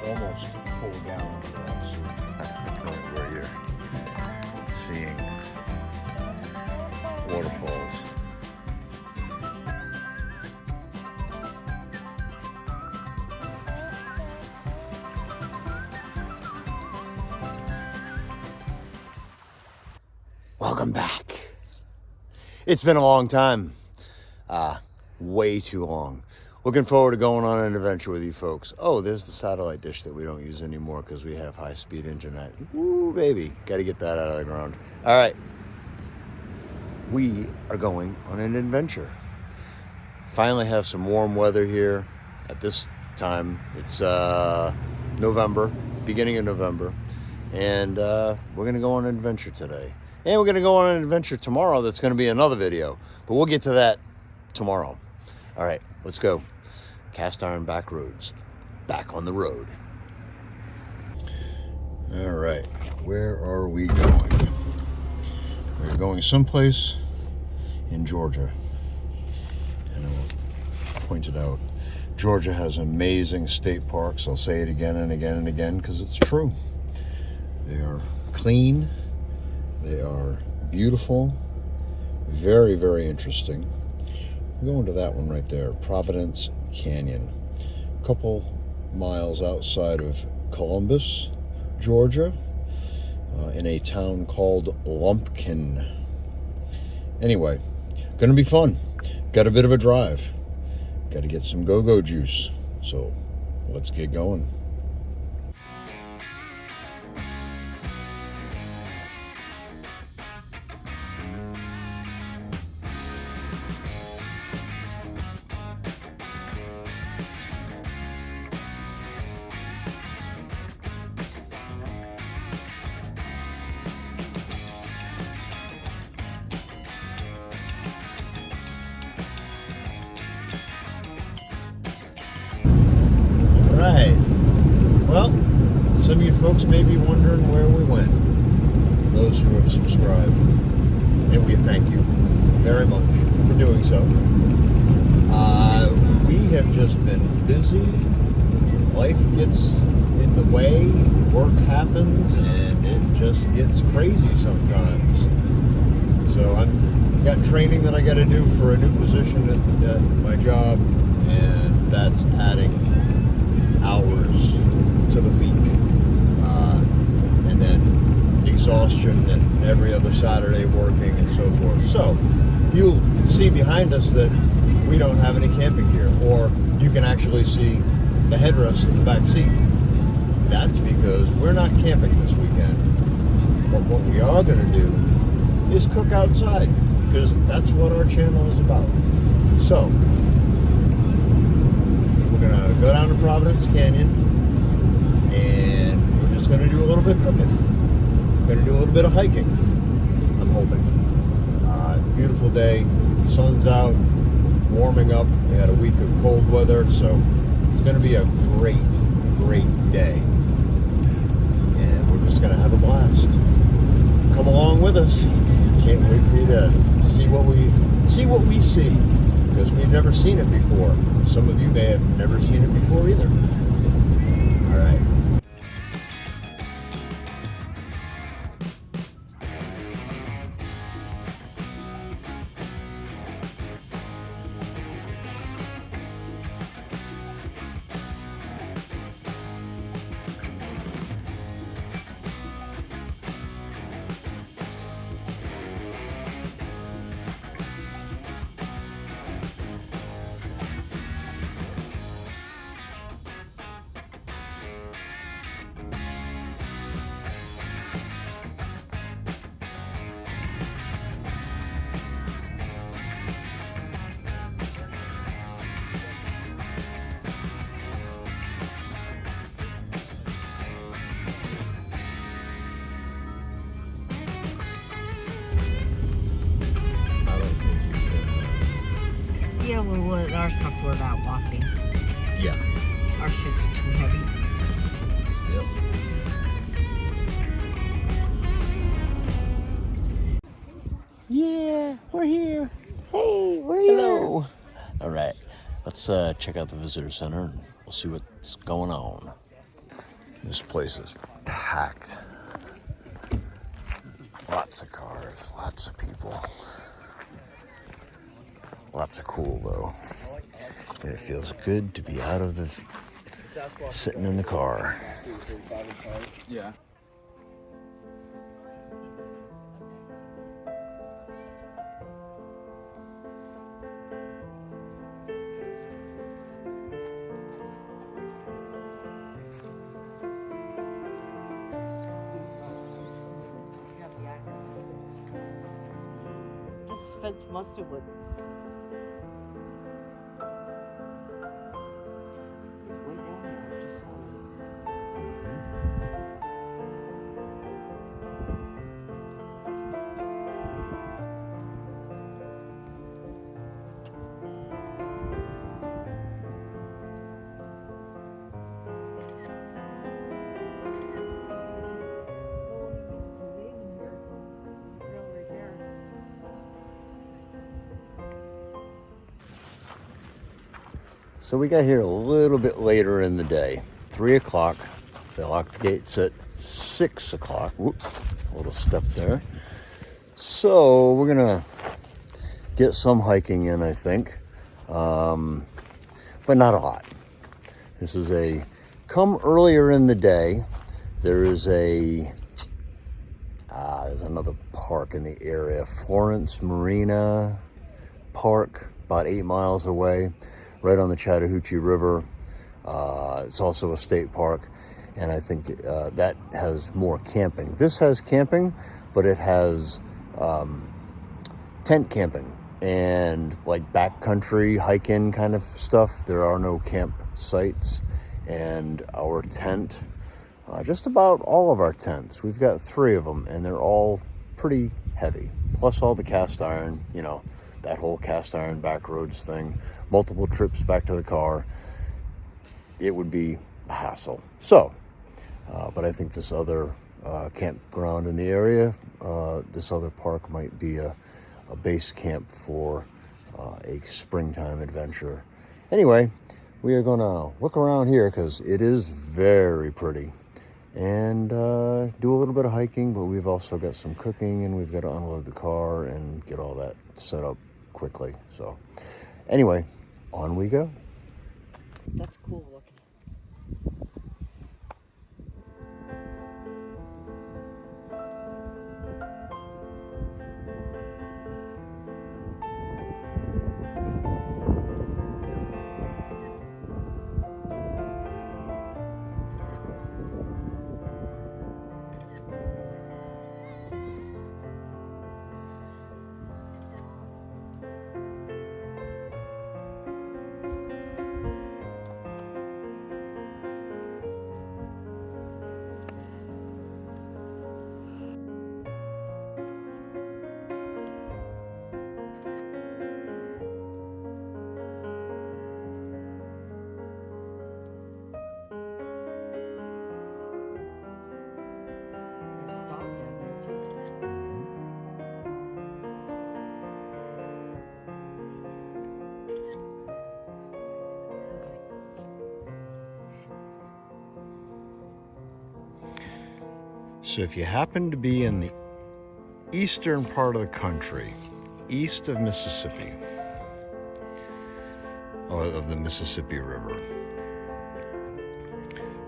almost a full gallon of that soup. That's the point where you're seeing waterfalls. Welcome back. It's been a long time. Way too long. Looking forward to going on an adventure with you folks. Oh, there's the satellite dish that we don't use anymore because we have high-speed internet. Woo, baby. Got to get that out of the ground. All right. We are going on an adventure. Finally have some warm weather here. At this time, it's November, beginning of November. And we're going to go on an adventure today. And we're going to go on an adventure tomorrow that's going to be another video. But we'll get to that tomorrow. All right, let's go. Cast iron back roads. Back on the road. All right, where are we going? We're going someplace in Georgia. And I will point it out. Georgia has amazing state parks. I'll say it again and again and again because it's true. They are clean. They are beautiful. Very, very interesting. We're going to that one right there, Providence Canyon. A couple miles outside of Columbus, Georgia, in a town called Lumpkin. Anyway, gonna be fun. Got a bit of a drive. Got to get some go-go juice. So let's get going. Right. Well, some of you folks may be wondering where we went. Those who have subscribed. And we thank you very much for doing so. We have just been busy. Life gets in the way. Work happens and it just gets crazy sometimes. So I've got training that I got to do for a new position at my job. And that's adding hours to the week, and then exhaustion and every other Saturday working and so forth. So you'll see behind us that we don't have any camping gear, or you can actually see the headrest in the back seat. That's because we're not camping this weekend. But what we are going to do is cook outside, because that's what our channel is about. So we're going to go down to Providence Canyon, and we're just going to do a little bit of cooking. We're going to do a little bit of hiking, I'm hoping. Beautiful day, sun's out, warming up. We had a week of cold weather, so it's going to be a great, great day. And we're just going to have a blast. Come along with us. Can't wait for you to see what we see. Because we've never seen it before. Some of you may have never seen it before either. All right. Yeah, we would. Our stuff we're not walking. Yeah. Our shit's too heavy. Yep. Yeah, we're here. Hey, we're here. Hello. All right, let's check out the visitor center and we'll see what's going on. This place is packed. Lots of cars, lots of people. Lots of cool though. And it feels good to be out of the, sitting in the car. Yeah. This fence must have wood. Somebody's way down there. I just saw him. So we got here a little bit later in the day, 3 o'clock. They locked the gates at 6 o'clock. Whoops, a little step there. So we're gonna get some hiking in, I think, but not a lot. This is a come earlier in the day. There is there's another park in the area, Florence Marina Park, about 8 miles away, right on the Chattahoochee River. It's also a state park, and I think that has more camping. This has camping, but it has tent camping and like backcountry hike-in kind of stuff. There are no campsites, and our tent, just about all of our tents, we've got 3 of them, and they're all pretty heavy, plus all the cast iron, you know, that whole cast iron back roads thing, multiple trips back to the car. It would be a hassle. So, but I think this other campground in the area, this other park might be a base camp for a springtime adventure. Anyway, we are gonna look around here because it is very pretty, and do a little bit of hiking, but we've also got some cooking, and we've got to unload the car and get all that set up quickly. So anyway, on we go. That's cool looking. There's a dog down there too. So if you happen to be in the eastern part of the country, east of Mississippi, or of the Mississippi River,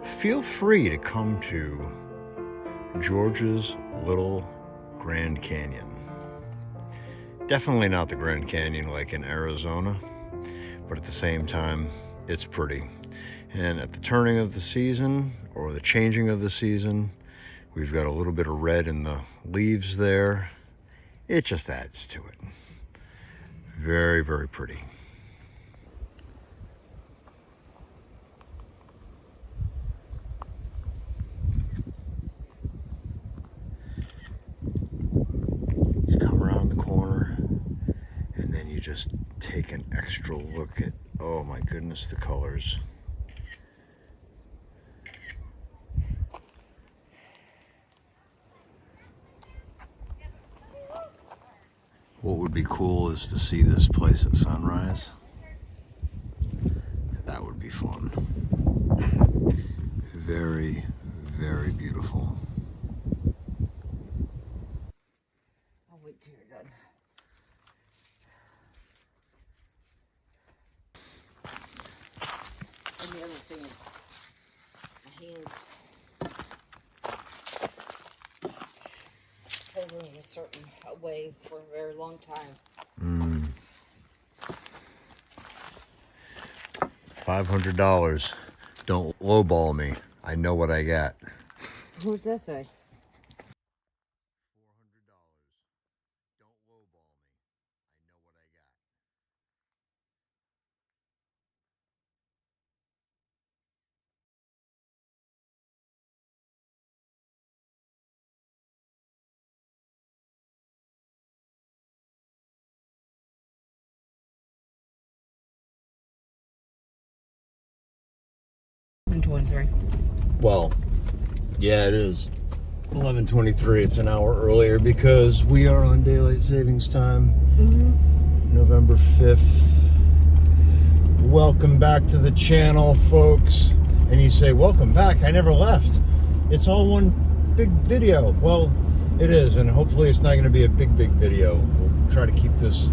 feel free to come to Georgia's Little Grand Canyon. Definitely not the Grand Canyon like in Arizona, but at the same time, it's pretty. And at the turning of the season, or the changing of the season, we've got a little bit of red in the leaves there. It just adds to it. Very, very pretty. You come around the corner, and then you just take an extra look at, oh my goodness, the colors. What would be cool is to see this place at sunrise. That would be fun. Very, hands hold it in a certain way for a very long time. $500. Don't lowball me. I know what I got. Who's that say? $400. Don't lowball me. I know what I got. Well, yeah, it is 11:23. It's an hour earlier because we are on daylight savings time. November 5th. Welcome back to the channel, folks. And you say, welcome back. I never left. It's all one big video. Well, it is, and hopefully it's not going to be a big video. We'll try to keep this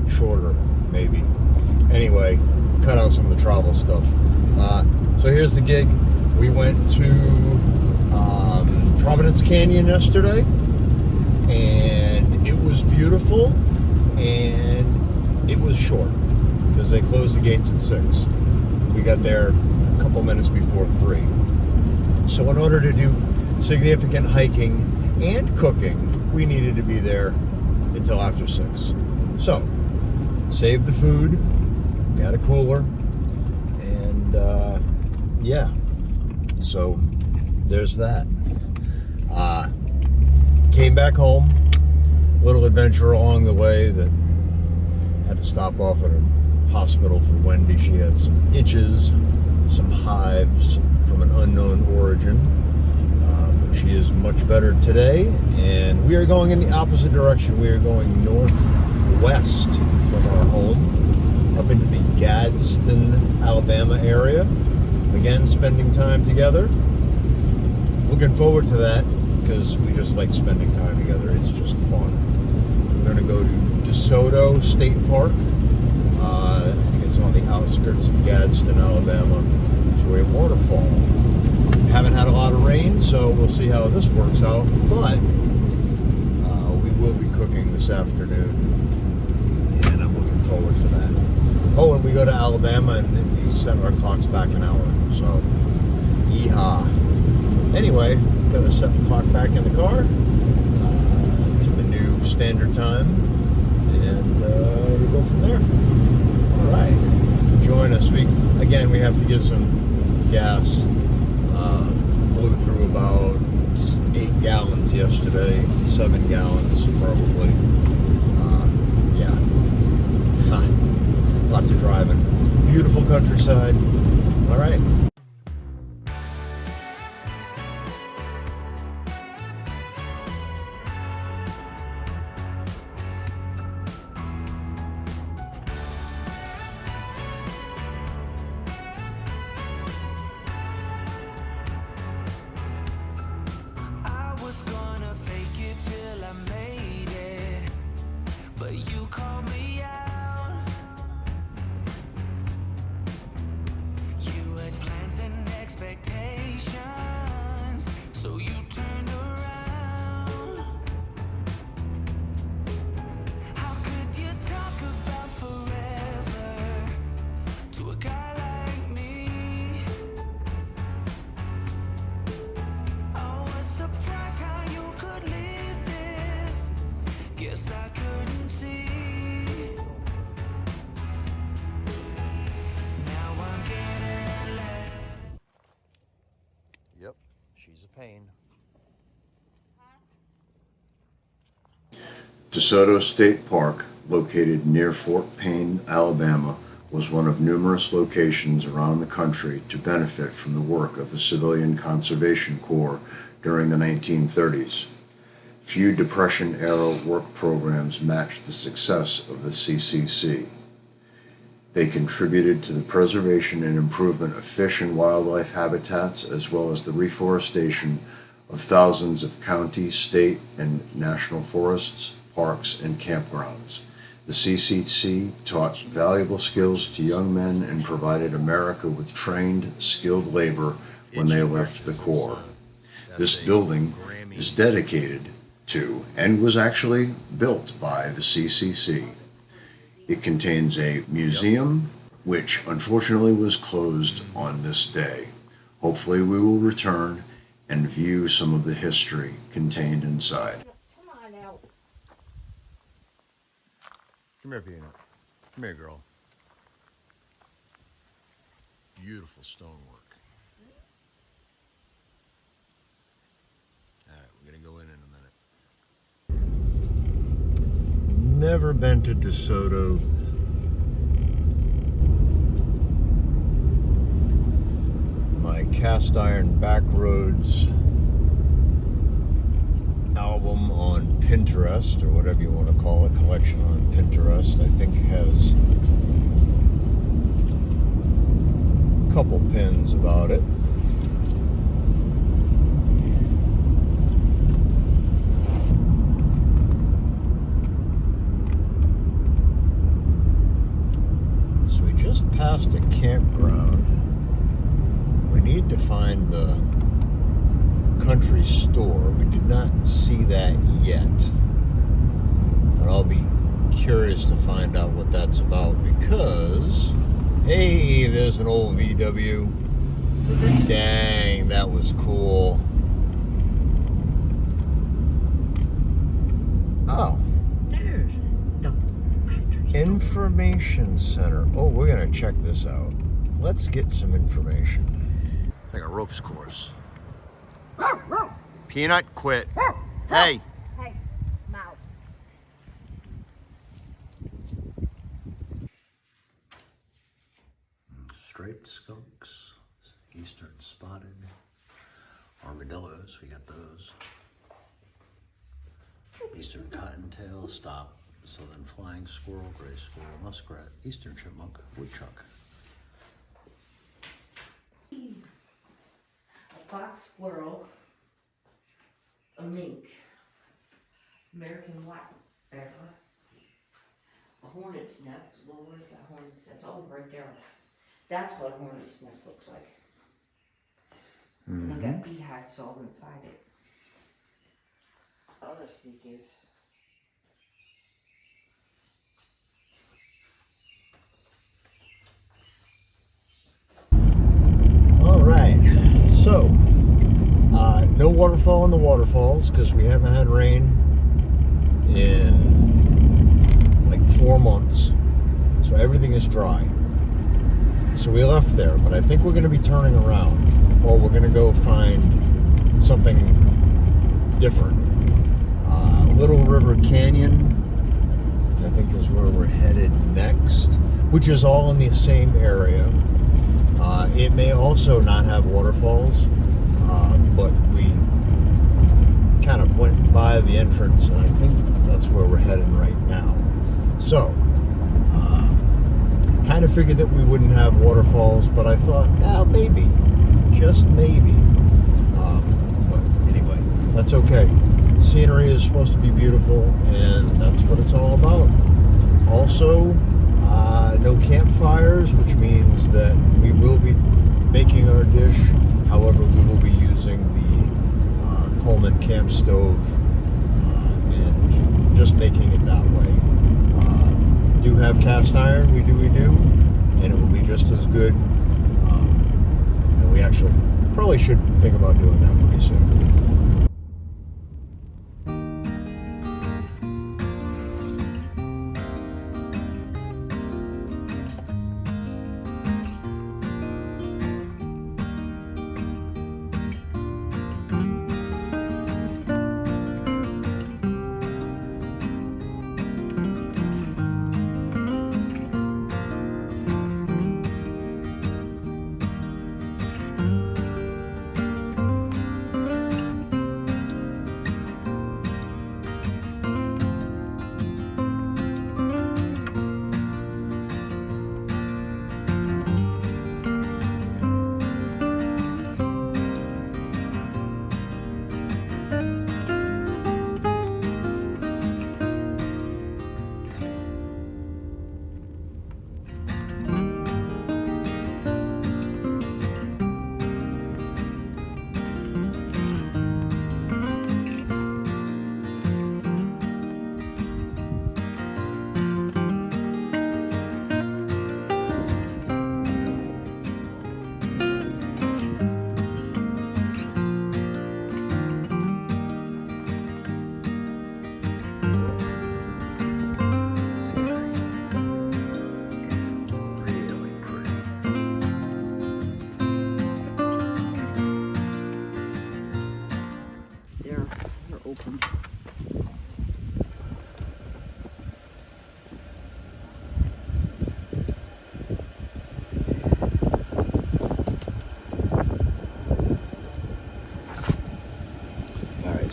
shorter, maybe. Anyway, cut out some of the travel stuff. So here's the gig. We went to Providence Canyon yesterday, and it was beautiful, and it was short because they closed the gates at 6. We got there a couple minutes before 3. So in order to do significant hiking and cooking, we needed to be there until after 6. So, saved the food, got a cooler, and yeah, so there's that. Came back home, little adventure along the way that had to stop off at a hospital for Wendy. She had some itches, some hives from an unknown origin, but she is much better today, and we are going in the opposite direction. We are going northwest from our home, up into the Gadsden, Alabama area. Again, spending time together. Looking forward to that because we just like spending time together. It's just fun. We're going to go to DeSoto State Park. I think it's on the outskirts of Gadsden, Alabama, to a waterfall. Haven't had a lot of rain, so we'll see how this works out. But we will be cooking this afternoon, and I'm looking forward to that. Oh, and we go to Alabama, and we set our clocks back an hour. So, yeehaw. Anyway, gonna set the clock back in the car to the new standard time, and we go from there. All right, join us. We have to get some gas. Blew through about 8 gallons yesterday, 7 gallons probably. Yeah, lots of driving. Beautiful countryside. All right. Yep, she's a pain. DeSoto State Park, located near Fort Payne, Alabama, was one of numerous locations around the country to benefit from the work of the Civilian Conservation Corps during the 1930s. Few Depression-era work programs matched the success of the CCC. They contributed to the preservation and improvement of fish and wildlife habitats, as well as the reforestation of thousands of county, state, and national forests, parks, and campgrounds. The CCC taught valuable skills to young men and provided America with trained, skilled labor when they left the Corps. This building is dedicated to and was actually built by the CCC. It contains a museum, which unfortunately was closed on this day. Hopefully we will return and view some of the history contained inside. Come on out. Come here, Peanut. Come here, girl. Beautiful stonework. All right, we're gonna go in a minute. Never been to DeSoto. My Cast Iron Backroads album on Pinterest, or whatever you want to call it, collection on Pinterest, I think has a couple pins about it. So we just passed a campground. We need to find the country store. We did not see that yet, but I'll be curious to find out what that's about, because hey, there's an old VW. Dang, that was cool. Oh, There's the country store. information center. Oh, we're gonna check this out. Let's get some information. It's like a ropes course. Peanut, quit. Hey. Hey, mouth. Striped skunks, eastern spotted, armadillos, we got those. Eastern cottontail, stop, southern flying squirrel, gray squirrel, muskrat, eastern chipmunk, woodchuck. A fox squirrel, a mink, American black bear, a hornet's nest. Well, where's that hornet's nest? Oh, right there. That's what a hornet's nest looks like. And they got beehives all inside it. The other sneak is All right, so no waterfall in the waterfalls because we haven't had rain in like 4 months, so everything is dry. So we left there, but I think we're going to be turning around, or we're going to go find something different. Little River Canyon, I think, is where we're headed next, which is all in the same area. It may also not have waterfalls, but we kind of went by the entrance, and I think that's where we're heading right now. So, kind of figured that we wouldn't have waterfalls, but I thought, yeah, maybe, just maybe. But anyway, that's okay. Scenery is supposed to be beautiful, and that's what it's all about. Also, no campfires, which means that we will be making our dish. However, we will be using the Coleman camp stove and just making it that way. Do have cast iron, we do, and it will be just as good. And we actually probably should think about doing that pretty soon.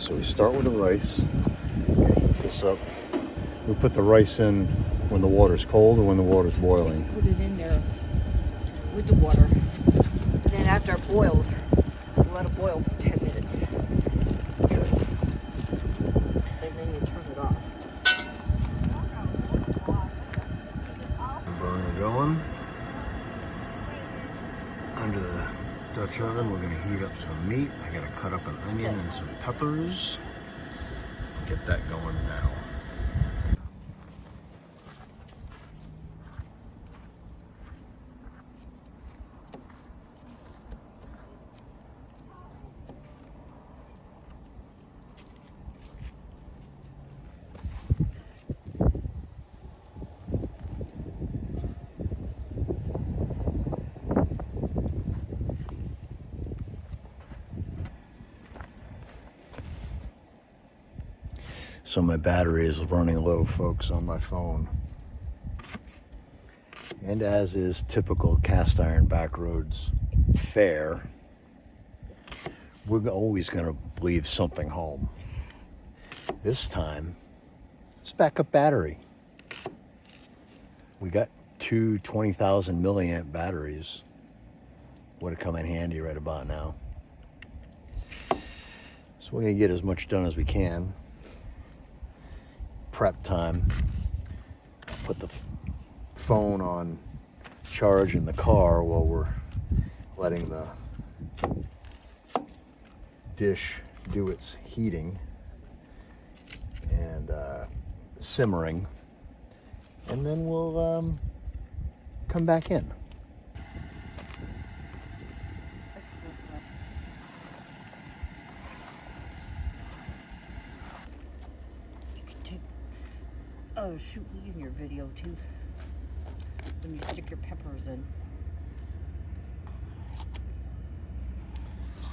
So we start with the rice. Okay, heat this up. We put the rice in when the water's cold or when the water's boiling. Put it in there with the water. And then after it boils, let it boil for 10 minutes. And then you turn it off. Burner going. Under the Dutch oven, we're going to heat up some meat. I got to cut up an onion and some peppers. Get that going now. So my battery is running low, folks, on my phone. And as is typical cast iron backroads fare, we're always going to leave something home. This time, it's backup battery. We got two 20,000 milliamp batteries. Would have come in handy right about now. So we're going to get as much done as we can. Prep time. Put the phone on charge in the car while we're letting the dish do its heating and simmering, and then we'll come back in. Oh, shoot me in your video too. When you stick your peppers in.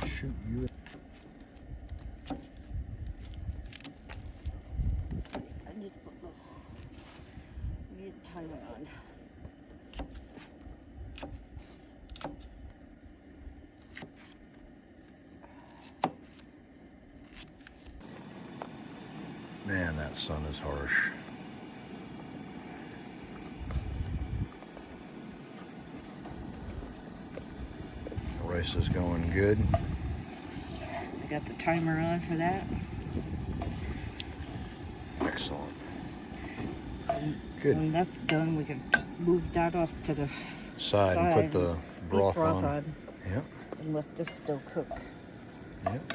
Shoot you. I need to put the timer on. Man, that sun is harsh. Rice is going good. I got the timer on for that. Excellent. Good. When that's done, we can just move that off to the Side and put the broth on. Yep. And let this still cook. Yep.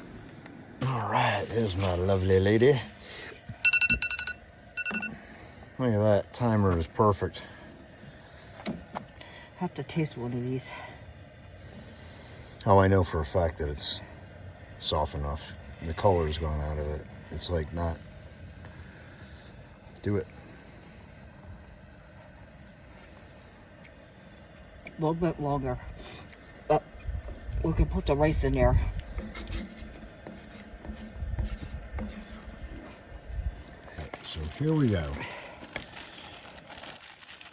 All right, here's my lovely lady. Look at that, timer is perfect. Have to taste one of these. Oh, I know for a fact that it's soft enough. The color's gone out of it. It's like not. Do it. A little bit longer. But we can put the rice in there. So here we go.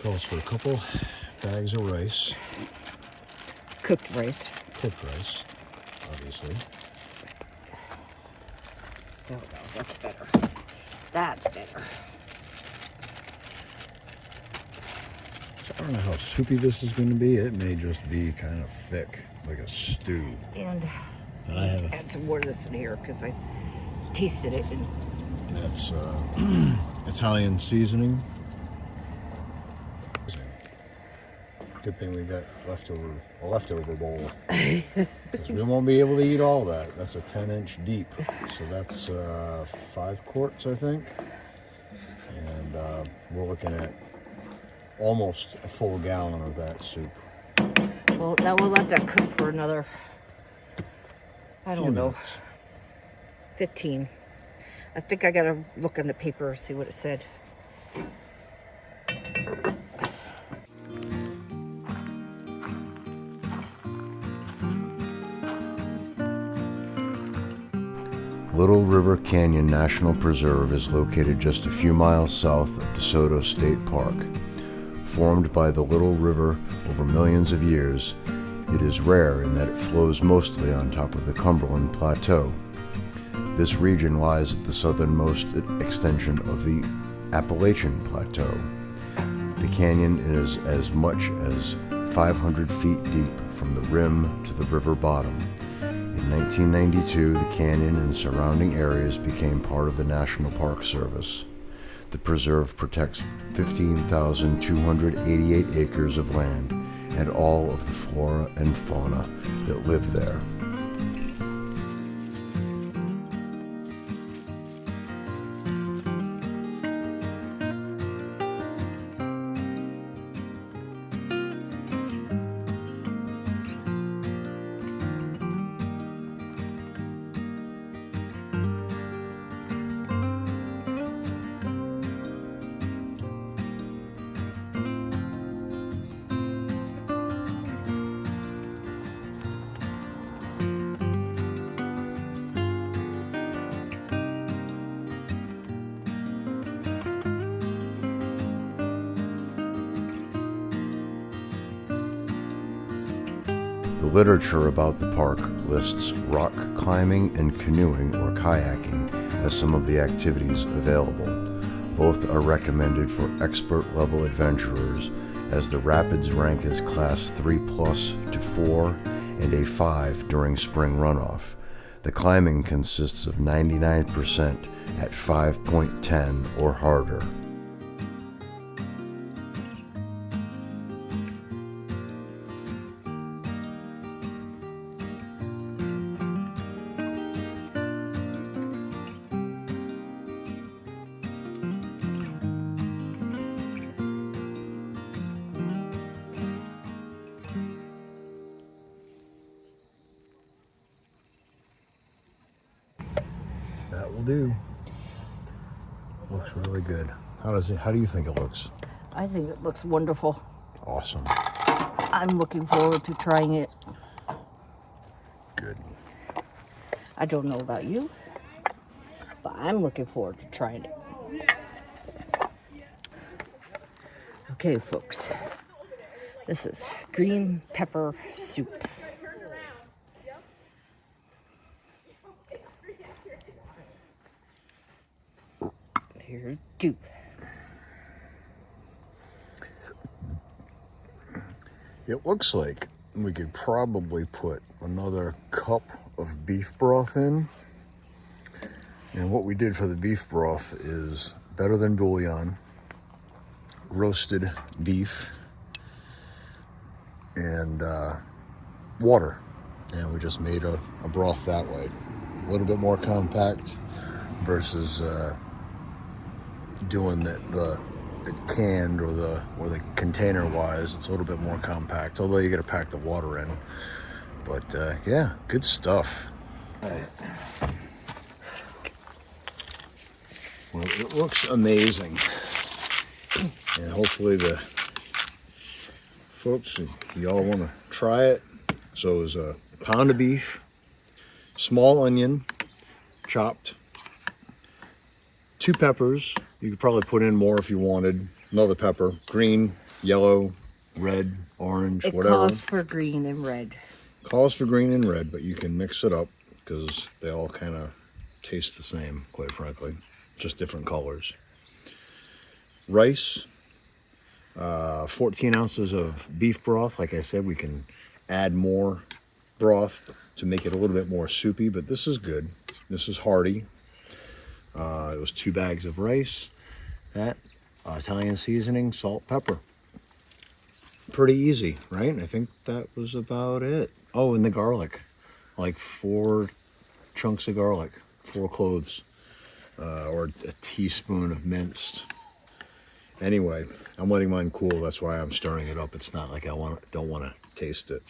Calls for a couple bags of rice. Cooked rice. Cooked rice, obviously. There we go. That's better. That's better. So I don't know how soupy this is going to be. It may just be kind of thick, like a stew. And I have add some more of this in here because I tasted it. And that's Italian seasoning. Good thing we got a leftover bowl, because we won't be able to eat all that. That's a 10-inch deep, so that's 5 quarts, I think. And we're looking at almost a full gallon of that soup. well, now we'll let that cook for another, I don't know, 15. I think I gotta look in the paper, see what it said. Little River Canyon National Preserve is located just a few miles south of DeSoto State Park. Formed by the Little River over millions of years, it is rare in that it flows mostly on top of the Cumberland Plateau. This region lies at the southernmost extension of the Appalachian Plateau. The canyon is as much as 500 feet deep from the rim to the river bottom. In 1992, the canyon and surrounding areas became part of the National Park Service. The preserve protects 15,288 acres of land and all of the flora and fauna that live there. The literature about the park lists rock climbing and canoeing or kayaking as some of the activities available. Both are recommended for expert-level adventurers, as the rapids rank as Class 3+ to 4 and a 5 during spring runoff. The climbing consists of 99% at 5.10 or harder. That will do. Looks really good. How do you think it looks? I think it looks wonderful. Awesome. I'm looking forward to trying it. Good. I don't know about you, but I'm looking forward to trying it. Okay, folks. This is green pepper soup. Here's soup. It looks like we could probably put another cup of beef broth in. And what we did for the beef broth is better than bouillon, roasted beef, and water. And we just made a broth that way. A little bit more compact versus doing the canned or the container wise. It's a little bit more compact, although you got to pack the water in. But yeah, good stuff. All right. Well, it looks amazing, and hopefully the folks, y'all want to try it. So it's a pound of beef, small onion chopped, 2 peppers. You could probably put in more if you wanted. Another pepper, green, yellow, red, orange, whatever. It calls for green and red. Calls for green and red, but you can mix it up because they all kind of taste the same, quite frankly. Just different colors. Rice, 14 ounces of beef broth. Like I said, we can add more broth to make it a little bit more soupy, but this is good. This is hearty. It was 2 bags of rice, that, Italian seasoning, salt, pepper. Pretty easy, right? I think that was about it. Oh, and the garlic, like 4 chunks of garlic, 4 cloves, or a teaspoon of minced. Anyway, I'm letting mine cool. That's why I'm stirring it up. It's not like I don't want to taste it.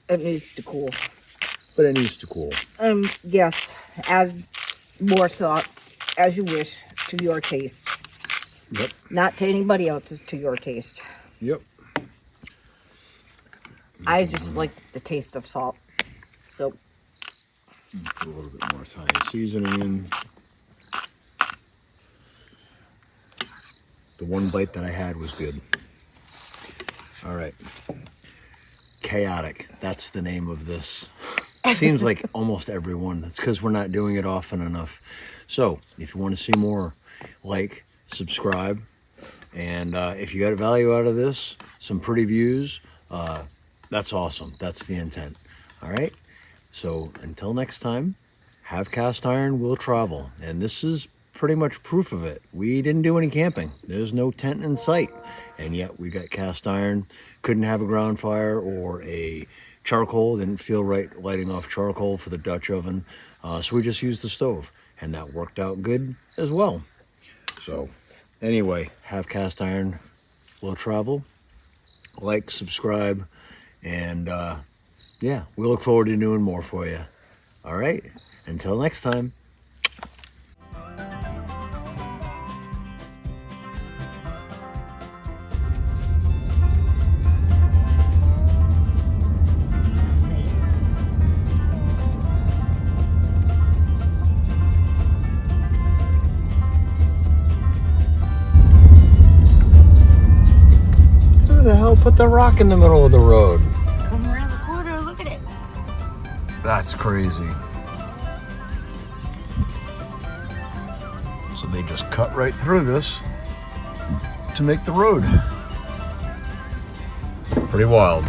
It needs to cool. But it needs to cool. Yes, add more salt as you wish to your taste. Yep. Not to anybody else's, to your taste. Yep. I just like the taste of salt. So Put a little bit more Italian seasoning in. The one bite that I had was good. All right. Chaotic. That's the name of this Seems like almost everyone. It's because we're not doing it often enough. So if you want to see more, like, subscribe, and if you got value out of this, some pretty views, that's awesome. That's the intent. All right. So until next time, have cast iron, will travel. And this is pretty much proof of it. We didn't do any camping. There's no tent in sight. And yet we got cast iron, couldn't have a ground fire or a charcoal, didn't feel right lighting off charcoal for the Dutch oven. So we just used the stove, and that worked out good as well. So anyway, have cast iron, will travel. Like, subscribe, and yeah, we look forward to doing more for you. All right, until next time. Who the hell put the rock in the middle of the road? Come around the corner, look at it. That's crazy. So they just cut right through this to make the road. Pretty wild.